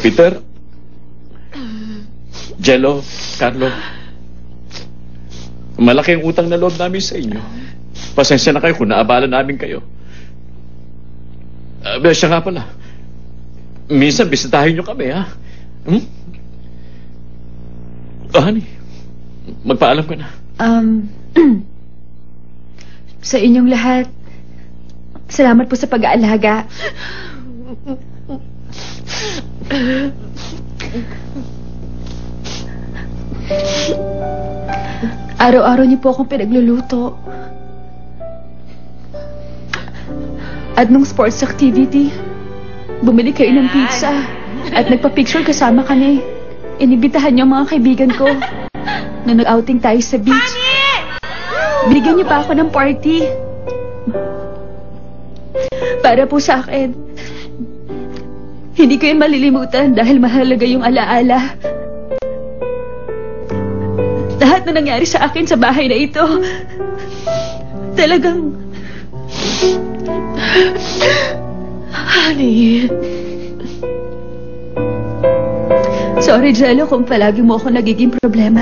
Peter, Jello, Carlo, malaki ang utang na loob namin sa inyo. Pasensya na kayo kung naabala namin kayo. Siya nga pala, minsan bisitahin nyo kami, ha? Honey, magpaalam ka na. Sa inyong lahat, salamat po sa pag-aalaga. Araw-araw niyo po akong pinagluluto. At nung sports activity, bumili kayo ng pizza at nagpa-picture kasama kami. Inibitahan niyo ang mga kaibigan ko na nag-outing tayo sa beach. Binigyan niyo pa ako ng party. Para po sa akin, hindi ko yun malilimutan dahil mahalaga yung alaala. Lahat na nangyari sa akin sa bahay na ito, talagang... Honey... Sorry, Jello, kung palagi mo ako nagiging problema.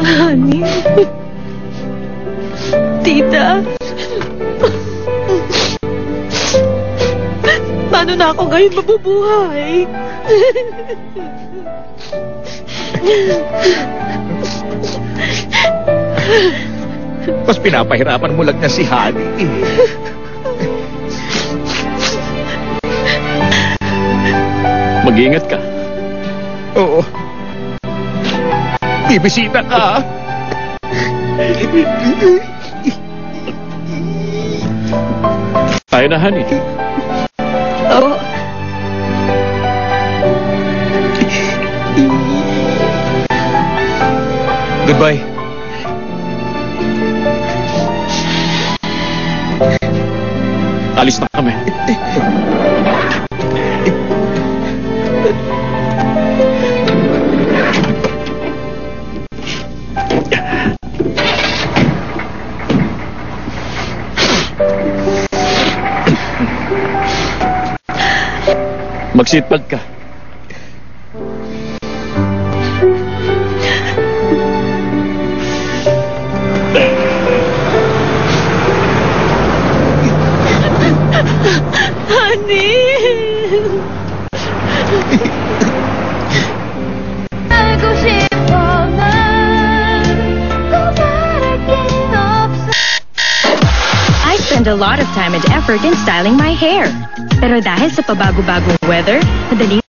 Honey... Tita... Paano na ako ngayon mabubuhay? Mas pinapahirapan mo lang na si Honey. Mag-iingat ka. Oo. Bibisita ka. Tayo na, Honey. Oo. Goodbye. Alis na kami. Mag-seatbelt ka. I spend a lot of time and effort in styling my hair. Pero dahil sa pabago-bagong weather, madali